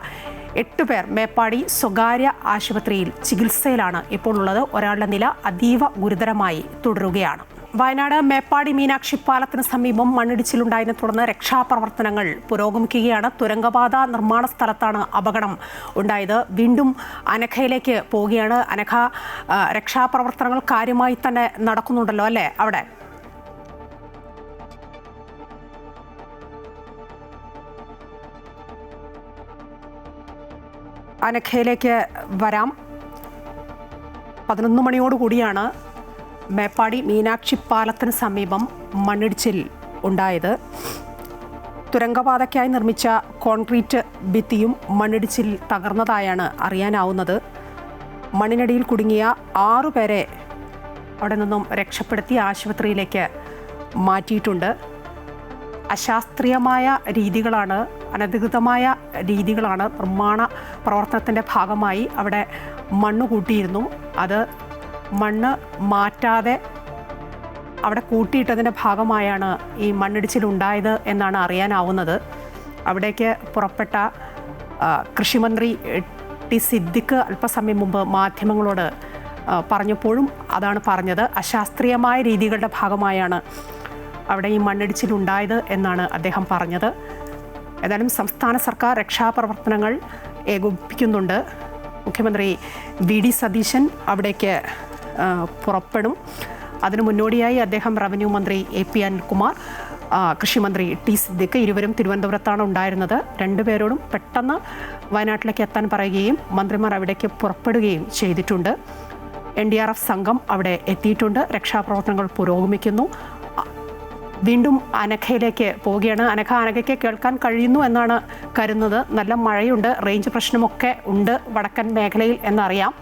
8 പേർ മേപ്പാടി സ്വകാര്യ ആശുപത്രിയിൽ ചികിത്സയിലാണ് ഇപ്പോൾ ഉള്ളത്. ഒരാളുടെ നില അതീവ ഗുരുതരമായി തുടരുകയാണ്. വയനാട് മേപ്പാടി മീനാക്ഷി പാലത്തിന് സമീപം മണ്ണിടിച്ചിലുണ്ടായതിനെ തുടർന്ന് രക്ഷാപ്രവർത്തനങ്ങൾ പുരോഗമിക്കുകയാണ്. തുരങ്കപാത നിർമ്മാണ സ്ഥലത്താണ് അപകടം ഉണ്ടായത്. വീണ്ടും അനഘയിലേക്ക് പോവുകയാണ്. അനഘ, രക്ഷാപ്രവർത്തനങ്ങൾ കാര്യമായി തന്നെ നടക്കുന്നുണ്ടല്ലോ അല്ലേ അവിടെ? അനഘയിലേക്ക് വരാം. 11 മണിയോടുകൂടിയാണ് മേപ്പാടി മീനാക്ഷി പാലത്തിന് സമീപം മണ്ണിടിച്ചിൽ ഉണ്ടായത്. തുരങ്കപാതയ്ക്കായി നിർമ്മിച്ച കോൺക്രീറ്റ് ഭിത്തിയും മണ്ണിടിച്ചിൽ തകർന്നതായാണ് അറിയാനാവുന്നത്. മണ്ണിനടിയിൽ കുടുങ്ങിയ 6 പേരെ അവിടെ നിന്നും രക്ഷപ്പെടുത്തി ആശുപത്രിയിലേക്ക് മാറ്റിയിട്ടുണ്ട്. അശാസ്ത്രീയമായ രീതികളാണ്, അനധികൃതമായ രീതികളാണ് നിർമ്മാണ പ്രവർത്തനത്തിൻ്റെ ഭാഗമായി അവിടെ മണ്ണ് കൂട്ടിയിരുന്നു. അത് മണ്ണ് മാറ്റാതെ അവിടെ കൂട്ടിയിട്ടതിൻ്റെ ഭാഗമായാണ് ഈ മണ്ണിടിച്ചിലുണ്ടായത് എന്നാണ് അറിയാനാവുന്നത്. അവിടേക്ക് പുറപ്പെട്ട കൃഷിമന്ത്രി ടി സിദ്ദിഖ് അല്പസമയം മുമ്പ് മാധ്യമങ്ങളോട് പറഞ്ഞപ്പോഴും അതാണ് പറഞ്ഞത്. അശാസ്ത്രീയമായ രീതികളുടെ ഭാഗമായാണ് അവിടെ ഈ മണ്ണിടിച്ചിലുണ്ടായത് എന്നാണ് അദ്ദേഹം പറഞ്ഞത്. ഏതായാലും സംസ്ഥാന സർക്കാർ രക്ഷാപ്രവർത്തനങ്ങൾ ഏകോപിപ്പിക്കുന്നുണ്ട്. മുഖ്യമന്ത്രി വി.ഡി. സതീശൻ അവിടേക്ക് പുറപ്പെടും. അതിനു മുന്നോടിയായി അദ്ദേഹം റവന്യൂ മന്ത്രി എ.പി. അനിൽകുമാർ, കൃഷിമന്ത്രി ടി സിദ്ദിഖ് ഇരുവരും തിരുവനന്തപുരത്താണ് ഉണ്ടായിരുന്നത്. 2 പേരോടും പെട്ടെന്ന് വയനാട്ടിലേക്ക് എത്താൻ പറയുകയും മന്ത്രിമാർ അവിടേക്ക് പുറപ്പെടുകയും ചെയ്തിട്ടുണ്ട്. NDRF സംഘം അവിടെ എത്തിയിട്ടുണ്ട്. രക്ഷാപ്രവർത്തനങ്ങൾ പുരോഗമിക്കുന്നു. വീണ്ടും അനഘയിലേക്ക് പോവുകയാണ്. അനഘയ്ക്ക് കേൾക്കാൻ കഴിയുന്നു എന്നാണ് കരുതുന്നത്. നല്ല മഴയുണ്ട്, റേഞ്ച് പ്രശ്നമൊക്കെ ഉണ്ട് വടക്കൻ മേഖലയിൽ എന്നറിയാം.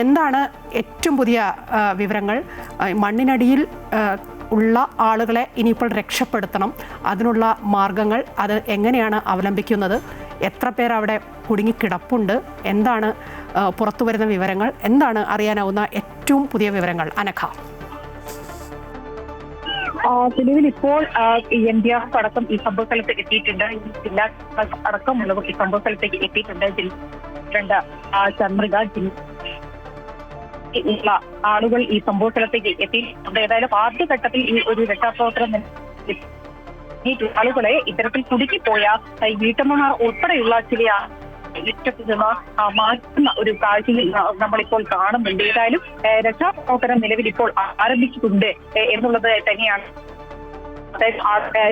എന്താണ് ഏറ്റവും പുതിയ വിവരങ്ങൾ? മണ്ണിനടിയിൽ ഉള്ള ആളുകളെ ഇനിയിപ്പോൾ രക്ഷപ്പെടുത്തണം. അതിനുള്ള മാർഗങ്ങൾ അത് എങ്ങനെയാണ് അവലംബിക്കുന്നത്? എത്ര പേർ അവിടെ കുടുങ്ങിക്കിടപ്പുണ്ട്? എന്താണ് പുറത്തു വരുന്ന വിവരങ്ങൾ? എന്താണ് അറിയാനാവുന്ന ഏറ്റവും പുതിയ വിവരങ്ങൾ അനഘ? നിലവിൽ ഇപ്പോൾ NDRF അടക്കം ഈ സംഭവ സ്ഥലത്ത് എത്തിയിട്ടുണ്ട്. ജില്ലാ അടക്കമുള്ളവർ ഈ സംഭവ സ്ഥലത്തേക്ക് എത്തിയിട്ടുണ്ട്. ചന്ദ്രിക ഉള്ള ആളുകൾ ഈ സംഭവ സ്ഥലത്തേക്ക് എത്തിയിട്ടുണ്ട്. ഏതായാലും ആദ്യഘട്ടത്തിൽ ഈ ഒരു രക്ഷാപ്രവർത്തനം ആളുകളെ ഇത്തരത്തിൽ കുടുക്കിപ്പോയ വീട്ടമ്മമാർ ഉൾപ്പെടെയുള്ള ചില മാറ്റുന്ന ഒരു കാഴ്ചയിൽ നമ്മളിപ്പോൾ കാണുന്നുണ്ട്. ഏതായാലും രക്ഷാപ്രവർത്തനം നിലവിൽ ഇപ്പോൾ ആരംഭിച്ചിട്ടുണ്ട് എന്നുള്ളത് തന്നെയാണ്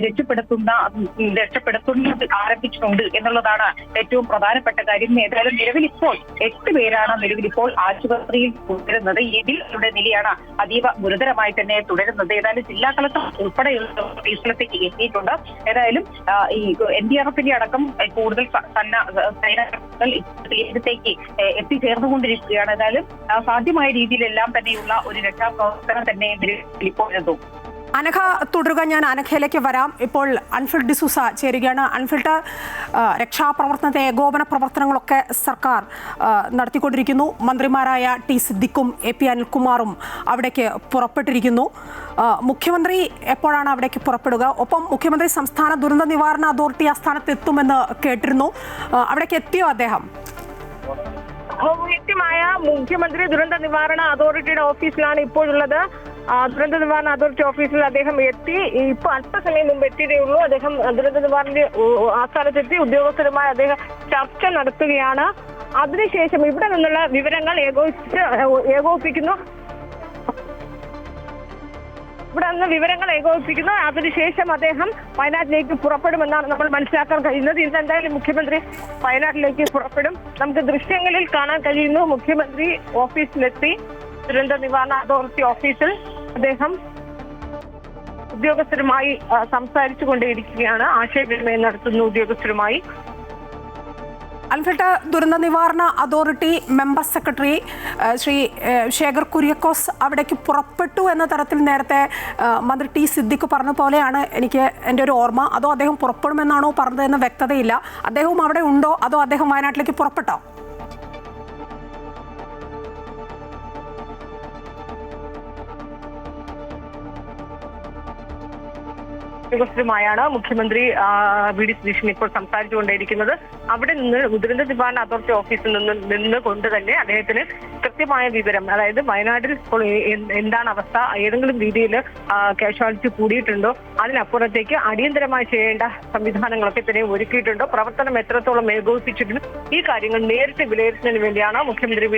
രക്ഷപ്പെടുത്തുന്നത് ആരംഭിച്ചിട്ടുണ്ട് എന്നുള്ളതാണ് ഏറ്റവും പ്രധാനപ്പെട്ട കാര്യം. ഏതായാലും നിലവിൽ ഇപ്പോൾ 8 പേരാണ് നിലവിലിപ്പോൾ ആശുപത്രിയിൽ തുടരുന്നത്. ഇതിൽ അവരുടെ നിലയാണ് അതീവ ഗുരുതരമായി തന്നെ തുടരുന്നത്. ഏതായാലും ജില്ലാ കളക്ടർ ഉൾപ്പെടെയുള്ള സ്ഥലത്തേക്ക് എത്തിയിട്ടുണ്ട്. ഏതായാലും ഈ NDRFന്റെ അടക്കം കൂടുതൽ സൈനികർ തീരത്തേക്ക് എത്തിച്ചേർന്നുകൊണ്ടിരിക്കുകയാണ്. ഏതായാലും സാധ്യമായ രീതിയിലെല്ലാം തന്നെയുള്ള ഒരു രക്ഷാപ്രവർത്തനം തന്നെ ഇപ്പോൾ എത്തും. അനഘ തുടരുക. ഞാൻ അനഘയിലേക്ക് വരാം. ഇപ്പോൾ അൻഫിൽഡ് ഡിസൂസ ചേരുകയാണ്. അൻഫിൽഡ്, രക്ഷാപ്രവർത്തനത്തെ ഏകോപന പ്രവർത്തനങ്ങളൊക്കെ സർക്കാർ നടത്തിക്കൊണ്ടിരിക്കുന്നു. മന്ത്രിമാരായ ടി സിദ്ദിഖും AP അനിൽകുമാറും അവിടേക്ക് പുറപ്പെട്ടിരിക്കുന്നു. മുഖ്യമന്ത്രി എപ്പോഴാണ് അവിടേക്ക് പുറപ്പെടുക? ഒപ്പം മുഖ്യമന്ത്രി സംസ്ഥാന ദുരന്ത നിവാരണ അതോറിറ്റി ആസ്ഥാനത്ത് എത്തുമെന്ന് കേട്ടിരുന്നു. അവിടേക്ക് എത്തിയോ അദ്ദേഹം? കൃത്യമായ മുഖ്യമന്ത്രി ദുരന്ത നിവാരണ അതോറിറ്റിയുടെ ഓഫീസിലാണ് ഇപ്പോഴുള്ളത്. ദുരന്ത നിവാരണ അതോറിറ്റി ഓഫീസിൽ അദ്ദേഹം എത്തി. ഇപ്പൊ അല്പസമയം മുമ്പ് എത്തിയതേ ഉള്ളൂ. അദ്ദേഹം ദുരന്ത നിവാരണ ആസ്ഥാനത്തെത്തി ഉദ്യോഗസ്ഥരുമായി അദ്ദേഹം ചർച്ച നടത്തുകയാണ്. അതിനുശേഷം ഇവിടെ നിന്നുള്ള വിവരങ്ങൾ ഏകോപിപ്പിക്കുന്നു. അതിനുശേഷം അദ്ദേഹം വയനാട്ടിലേക്ക് പുറപ്പെടുമെന്നാണ് നമ്മൾ മനസ്സിലാക്കാൻ കഴിയുന്നത്. ഇന്ന് എന്തായാലും മുഖ്യമന്ത്രി വയനാട്ടിലേക്ക് പുറപ്പെടും. നമുക്ക് ദൃശ്യങ്ങളിൽ കാണാൻ കഴിയുന്നു മുഖ്യമന്ത്രി ഓഫീസിലെത്തി. ദുരന്ത നിവാരണ അതോറിറ്റി ഓഫീസിൽ അദ്ദേഹം ഉദ്യോഗസ്ഥരുമായി സംസാരിച്ചു കൊണ്ടേയിരിക്കുകയാണ്. ആശയവിനിമയം നടത്തുന്നു ഉദ്യോഗസ്ഥരുമായി. അൻഫിൽഡ്, ദുരന്ത നിവാരണ authority member secretary Shri Shekhar Kuriakose അവിടേക്ക് പുറപ്പെട്ടു എന്ന തരത്തിൽ നേരത്തെ മന്ത്രി ടി സിദ്ദിഖ് പറഞ്ഞ പോലെയാണ് എൻ്റെ ഒരു ഓർമ്മ. അതോ അദ്ദേഹം പുറപ്പെടുമെന്നാണോ പറഞ്ഞതെന്ന് വ്യക്തതയില്ല. അദ്ദേഹവും അവിടെ ഉണ്ടോ അതോ അദ്ദേഹം വയനാട്ടിലേക്ക് പുറപ്പെട്ടോ? ഉദ്യോഗസ്ഥരുമായാണ് മുഖ്യമന്ത്രി VD സതീശൻ ഇപ്പോൾ സംസാരിച്ചുകൊണ്ടേയിരിക്കുന്നത്. അവിടെ നിന്ന് ദുരന്ത നിവാരണ അതോറിറ്റി ഓഫീസിൽ നിന്നുകൊണ്ട് തന്നെ അദ്ദേഹത്തിന് കൃത്യമായ വിവരം, അതായത് വയനാട്ടിൽ ഇപ്പോൾ എന്താണ് അവസ്ഥ, ഏതെങ്കിലും രീതിയിൽ കാഷ്വാലിറ്റി കൂടിയിട്ടുണ്ടോ, അതിനപ്പുറത്തേക്ക് അടിയന്തരമായി ചെയ്യേണ്ട സംവിധാനങ്ങളൊക്കെ തന്നെ ഒരുക്കിയിട്ടുണ്ടോ, പ്രവർത്തനം എത്രത്തോളം ഏകോപിപ്പിച്ചിട്ടുണ്ട്, ഈ കാര്യങ്ങൾ നേരിട്ട് വിലയിരുത്തുന്നതിന് വേണ്ടിയാണ് മുഖ്യമന്ത്രി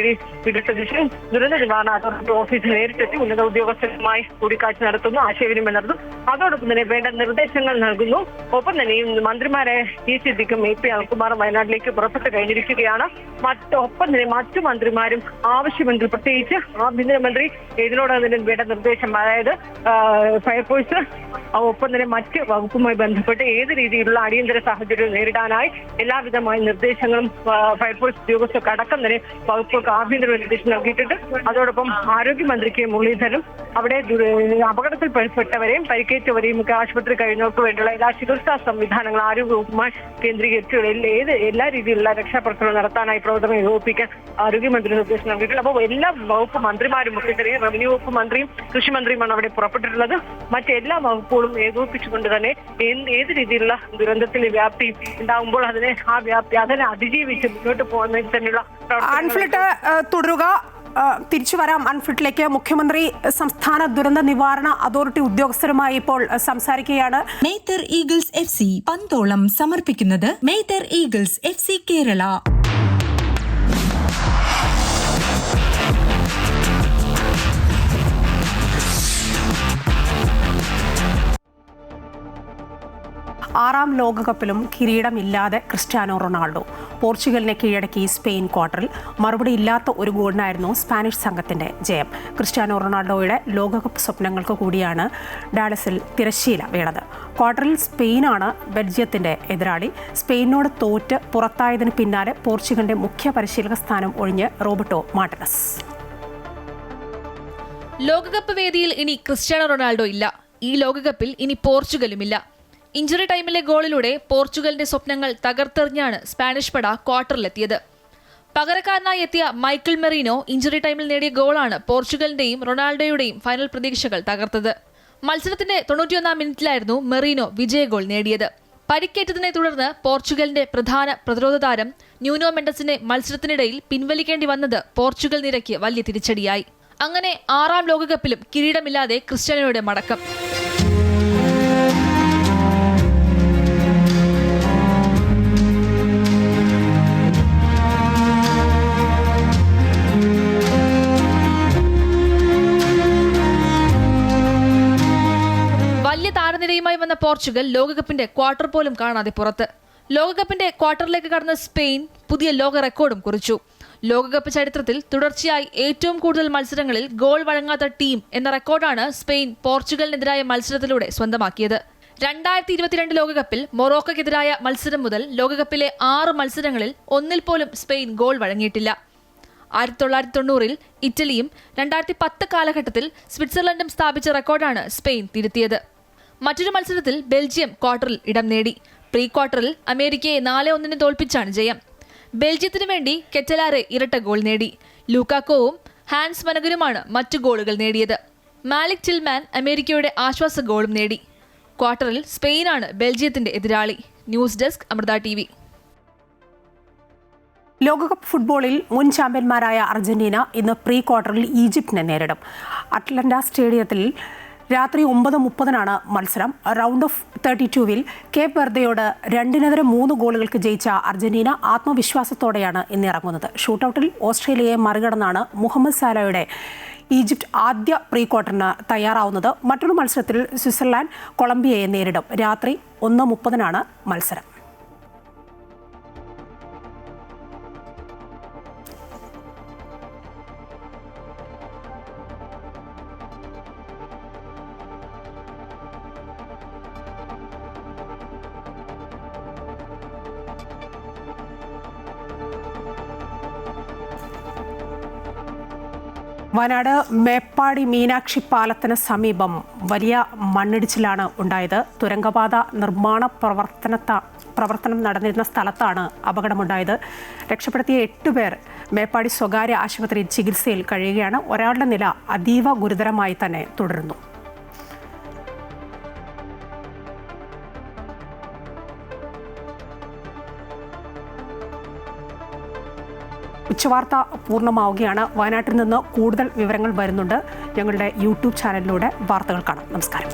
VD സതീശൻ ദുരന്ത നിവാരണ അതോറിറ്റി ഓഫീസിൽ നേരിട്ടെത്തി ഉന്നത ഉദ്യോഗസ്ഥരുമായി കൂടിക്കാഴ്ച നടത്തുന്നു, ആശയവിനിമയം നടത്തുന്നു. അതോടൊപ്പം തന്നെ വേണ്ട നിർദ്ദേശങ്ങൾ നൽകുന്നു. ഒപ്പം തന്നെ മന്ത്രിമാരെ ടി സിദ്ദിഖും AP അനിൽകുമാറും വയനാട്ടിലേക്ക് പുറപ്പെട്ടു കഴിഞ്ഞിരിക്കുകയാണ്. ഒപ്പം തന്നെ മറ്റു മന്ത്രിമാരും ആവശ്യമെങ്കിൽ, പ്രത്യേകിച്ച് ആഭ്യന്തരമന്ത്രി ഇതിനോടൊപ്പം വേണ്ട നിർദ്ദേശം, അതായത് ഫയർഫോഴ്സ് ഒപ്പം തന്നെ മറ്റ് വകുപ്പുമായി ബന്ധപ്പെട്ട് ഏത് രീതിയിലുള്ള അടിയന്തര സാഹചര്യം നേരിടാനായി എല്ലാവിധമായ നിർദ്ദേശങ്ങളും ഫയർഫോഴ്സ് ഉദ്യോഗസ്ഥർക്ക് അടക്കം തന്നെ വകുപ്പുകൾക്ക് ആഭ്യന്തര നിർദ്ദേശം നൽകിയിട്ടുണ്ട്. അതോടൊപ്പം ആരോഗ്യമന്ത്രിക്ക് മുരളീധരനും അവിടെ അപകടത്തിൽപ്പെട്ടവരെയും പരിക്കേറ്റവരെയും ഒക്കെ ആശുപത്രി കഴിഞ്ഞവർക്ക് വേണ്ടിയുള്ള എല്ലാ ചികിത്സാ സംവിധാനങ്ങൾ ആരോഗ്യവകുപ്പുമായി കേന്ദ്രീകരിച്ചുള്ള എല്ലാ രീതിയിലുള്ള രക്ഷാപ്രവർത്തനം നടത്താനായി പ്രവർത്തനം ഏകോപിപ്പിക്കാൻ ആരോഗ്യമന്ത്രി നിർദ്ദേശം നൽകിയിട്ടുണ്ട്. അപ്പോൾ എല്ലാ വകുപ്പ് മന്ത്രിമാരും ഒക്കെ തന്നെ റവന്യൂ വകുപ്പ് മന്ത്രിയും കൃഷി മന്ത്രിയുമാണ് അവിടെ പുറപ്പെട്ടിട്ടുള്ളത്. മറ്റെല്ലാ വകുപ്പുകളും ഏകോപിപ്പിച്ചുകൊണ്ട് തന്നെ ഏത് രീതിയിലുള്ള ദുരന്തത്തിന്റെ വ്യാപ്തി ഉണ്ടാകുമ്പോൾ അതിനെ അതിജീവിച്ച് മുന്നോട്ട് പോകുന്നതിൽ തന്നെയുള്ള തുടരുക. തിരിച്ചു വരാം അൺഫിറ്റിലേക്ക്. മുഖ്യമന്ത്രി സംസ്ഥാന ദുരന്ത നിവാരണ അതോറിറ്റി ഉദ്യോഗസ്ഥരുമായി ഇപ്പോൾ സംസാരിക്കുകയാണ്. മേത്തർ ഈഗിൾസ് FC പന്തോളം സമർപ്പിക്കുന്നത് മേത്തർ ഈഗിൾസ് FC കേരള. ആറാം ലോകകപ്പിലും കിരീടമില്ലാതെ ക്രിസ്ത്യാനോ റൊണാൾഡോ. പോർച്ചുഗലിനെ കീഴടക്കി സ്പെയിൻ ക്വാർട്ടറിൽ. മറുപടിയില്ലാത്ത ഒരു ഗോളിനായിരുന്നു സ്പാനിഷ് സംഘത്തിന്റെ ജയം. ക്രിസ്ത്യാനോ റൊണാൾഡോയുടെ ലോകകപ്പ് സ്വപ്നങ്ങൾക്ക് കൂടിയാണ് ഡാലസിൽ തിരശ്ശീല വീണത്. ക്വാർട്ടറിൽ സ്പെയിനാണ് ബെൽജിയത്തിന്റെ എതിരാളി. സ്പെയിനോട് തോറ്റ് പുറത്തായതിന് പിന്നാലെ പോർച്ചുഗലിന്റെ മുഖ്യ പരിശീലക സ്ഥാനം ഒഴിഞ്ഞ് റോബർട്ടോ മാർട്ടിനസ്. ലോകകപ്പ് വേദിയിൽ ഇനി ക്രിസ്ത്യാനോ റൊണാൾഡോ ഇല്ല. ഈ ലോകകപ്പിൽ ഇനി പോർച്ചുഗലുമില്ല. ഇഞ്ചുറി ടൈമിലെ ഗോളിലൂടെ പോർച്ചുഗലിന്റെ സ്വപ്നങ്ങൾ തകർത്തെറിഞ്ഞാണ് സ്പാനിഷ് പട ക്വാർട്ടറിലെത്തിയത്. പകരക്കാരനായി എത്തിയ മൈക്കിൾ മെറീനോ ഇഞ്ചുറി ടൈമിൽ നേടിയ ഗോളാണ് പോർച്ചുഗലിന്റെയും റൊണാൾഡോയുടെയും ഫൈനൽ പ്രതീക്ഷകൾ തകർത്തത്. മത്സരത്തിന്റെ 91-ാം മിനിറ്റിലായിരുന്നു മെറീനോ വിജയ ഗോൾ നേടിയത്. പരിക്കേറ്റതിനെ തുടർന്ന് പോർച്ചുഗലിന്റെ പ്രധാന പ്രതിരോധ താരം ന്യൂനോ മെൻഡസിനെ മത്സരത്തിനിടയിൽ പിൻവലിക്കേണ്ടി വന്നത് പോർച്ചുഗൽ നിരയ്ക്ക് വലിയ തിരിച്ചടിയായി. അങ്ങനെ ആറാം ലോകകപ്പിലും കിരീടമില്ലാതെ ക്രിസ്ത്യാനോയുടെ മടക്കം. പോർച്ചുഗൽ ലോകകപ്പിന്റെ ക്വാർട്ടർ പോലും കാണാതെ പുറത്ത്. ലോകകപ്പിന്റെ ക്വാർട്ടറിലേക്ക് കടന്ന സ്പെയിൻ പുതിയ ലോക റെക്കോർഡും കുറിച്ചു. ലോകകപ്പ് ചരിത്രത്തിൽ തുടർച്ചയായി ഏറ്റവും കൂടുതൽ മത്സരങ്ങളിൽ ഗോൾ വഴങ്ങാത്ത ടീം എന്ന റെക്കോർഡാണ് സ്പെയിൻ പോർച്ചുഗലിനെതിരായ മത്സരത്തിലൂടെ സ്വന്തമാക്കിയത്. 2022 ലോകകപ്പിൽ മൊറോക്കോയ്ക്കെതിരായ മത്സരം മുതൽ ലോകകപ്പിലെ 6 മത്സരങ്ങളിൽ ഒന്നിൽ പോലും സ്പെയിൻ ഗോൾ വഴങ്ങിയിട്ടില്ല. 1990-ൽ ഇറ്റലിയും 2010 കാലഘട്ടത്തിൽ സ്വിറ്റ്സർലൻഡും സ്ഥാപിച്ച റെക്കോർഡാണ് സ്പെയിൻ തിരുത്തിയത്. മറ്റൊരു മത്സരത്തിൽ ബെൽജിയം ക്വാർട്ടറിൽ ഇടം നേടി. പ്രീ ക്വാർട്ടറിൽ അമേരിക്കയെ 4-1 തോൽപ്പിച്ചാണ് ജയം. ബെൽജിയത്തിനു വേണ്ടി കെറ്റലാരെ ഇരട്ട ഗോൾ നേടി. ലൂക്കാക്കോവും ഹാൻസ് മനഗനുമാണ് മറ്റു ഗോളുകൾ നേടിയത്. മാലിക് ടിൽമാൻ അമേരിക്കയുടെ ആശ്വാസ ഗോളും നേടി. ക്വാർട്ടറിൽ സ്പെയിനാണ് ബെൽജിയത്തിന്റെ എതിരാളി. News desk Amrita TV. ലോകകപ്പ് ഫുട്ബോളിൽ മുൻ ചാമ്പ്യന്മാരായ അർജന്റീന ഇന്ന് പ്രീ ക്വാർട്ടറിൽ ഈജിപ്തിനെ നേരിടും. അറ്റ്ലന്റ സ്റ്റേഡിയത്തിൽ രാത്രി 9:30 മത്സരം. റൗണ്ട് ഓഫ് 32-വിൽ കേപ്പ് വെർദെയോട് 2-3 ഗോളുകൾക്ക് ജയിച്ച അർജന്റീന ആത്മവിശ്വാസത്തോടെയാണ് ഇന്ന് ഇറങ്ങുന്നത്. ഷൂട്ടൌട്ടിൽ ഓസ്ട്രേലിയയെ മറികടന്നാണ് മുഹമ്മദ് സാലയുടെ ഈജിപ്ത് ആദ്യ പ്രീ ക്വാർട്ടറിന് തയ്യാറാവുന്നത്. മറ്റൊരു മത്സരത്തിൽ സ്വിറ്റ്സർലാൻഡ് കൊളംബിയയെ നേരിടും. രാത്രി 1:30 മത്സരം. വയനാട് മേപ്പാടി മീനാക്ഷി പാലത്തിന് സമീപം വലിയ മണ്ണിടിച്ചിലാണ് ഉണ്ടായത്. തുരങ്കപാത നിർമ്മാണ പ്രവർത്തനം നടന്നിരുന്ന സ്ഥലത്താണ് അപകടമുണ്ടായത്. രക്ഷപ്പെടുത്തിയ 8 പേർ മേപ്പാടി സ്വകാര്യ ആശുപത്രിയിൽ ചികിത്സയിൽ കഴിയുകയാണ്. ഒരാളുടെ നില അതീവ ഗുരുതരമായി തന്നെ തുടരുന്നു. ഉച്ചവാർത്ത പൂർണ്ണമാവുകയാണ്. വയനാട്ടിൽ നിന്ന് കൂടുതൽ വിവരങ്ങൾ വരുന്നുണ്ട്. ഞങ്ങളുടെ യൂട്യൂബ് ചാനലിലൂടെ വാർത്തകൾ കാണാം. നമസ്കാരം.